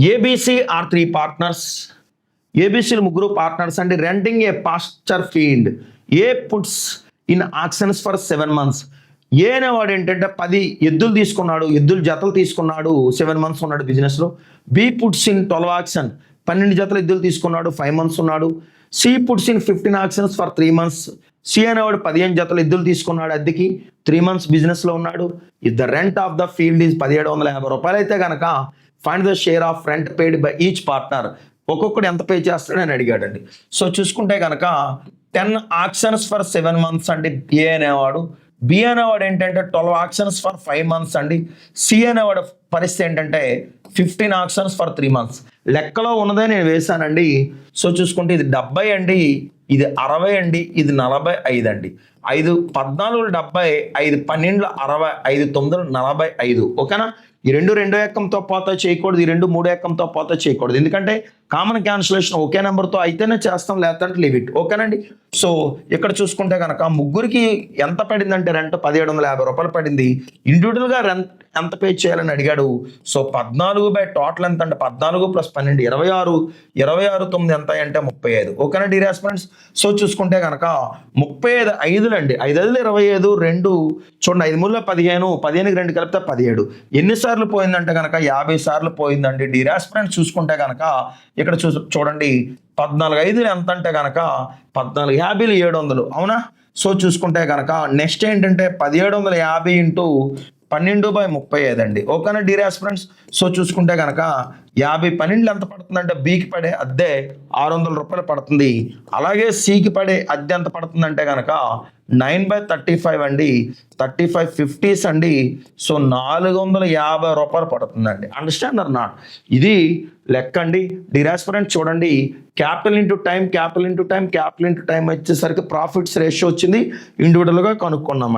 ABC are 3 partners. ఏబిసిలు ముగ్గురు partners అండి. Renting a pasture field. A puts in oxen for 7 months. A అనేవాడు ఏంటంటే 10 ఎద్దులు తీసుకున్నాడు, ఎద్దుల జతలు తీసుకున్నాడు, 7 months ఉన్నాడు బిజినెస్లో. బి పుట్స్ ఇన్ 12 ఆక్షన్, 12 జతలు ఎద్దులు తీసుకున్నాడు, 5 months ఉన్నాడు. C puts in 15 oxen for 3 months. C అనేవాడు 15 జతలు ఎద్దులు తీసుకున్నాడు అద్దెకి, 3 months బిజినెస్లో ఉన్నాడు. If the rent of the field is 1750 రూపాయలు అయితే కనుక find the share of rent paid by each partner. ఒక్కొక్కడు ఎంత పే చేస్తాడని అడిగాడండి. సో చూసుకుంటే కనుక 10 ఆక్షన్స్ ఫర్ 7 months అండి ఏ అనేవాడు. బి అనేవాడు ఏంటంటే 12 ఆక్షన్స్ ఫర్ 5 months అండి. సి అనేవాడు పరిస్థితి ఏంటంటే 15 ఆక్షన్స్ ఫర్ 3 months. లెక్కలో ఉన్నదే నేను వేశానండి. సో చూసుకుంటే ఇది 70 అండి, ఇది 60 అండి, ఇది 45 అండి. 5 14 70, 5 12 60, 5 9 45. ఓకేనా? ఈ రెండు ఎక్కంతో పోతా చేయకూడదు, ఈ 3 ఎక్కంతో పోతా చేయకూడదు. ఎందుకంటే కామన్ క్యాన్సిలేషన్ ఒకే నెంబర్తో అయితేనే చేస్తాం, లేదంటే లీవ్ ఇట్. ఓకేనండి? సో ఇక్కడ చూసుకుంటే కనుక ముగ్గురికి ఎంత పడిందంటే రెంట్ 1750 రూపాయలు పడింది. ఇండివిజువల్గా రెంట్ ఎంత పే చేయాలని అడిగాడు. సో 14 బై టోటల్ ఎంత అంటే 14 + 12 26, 26 9 ఎంత అంటే 35. ఓకేనా డి రెస్పాన్స్? సో చూసుకుంటే కనుక 35 5 అండి, 5 5 25, 2 చూడండి 5 3 15, 15కి 2 కలిపితే 17. ఎన్నిసార్లు పోయిందంటే కనుక 50 సార్లు పోయిందండి. డి రెస్పాన్స్ చూసుకుంటే కనుక ఇక్కడ చూడండి 14 5 ఎంత అంటే కనుక 14 50 700. అవునా? సో చూసుకుంటే కనుక నెక్స్ట్ ఏంటంటే 1750 ఇంటూ 12/35 అండి. ఓకేనా డి రెస్పాన్స్? సో చూసుకుంటే కనుక 50 12 ఎంత పడుతుందంటే బికి పడే అద్దె 600 రూపాయలు పడుతుంది. అలాగే సికి పడే అద్దె ఎంత పడుతుందంటే కనుక 9/35 అండి, 35 50s అండి. సో 450 రూపాయలు పడుతుందండి. Understand or not? ఇది లెక్క అండి. డి రెస్పాన్స్ చూడండి, capital into time, capital into time, capital into time వచ్చేసరికి ప్రాఫిట్స్ రేషియో వచ్చింది. ఇండివిజువల్గా కనుక్కున్నాం.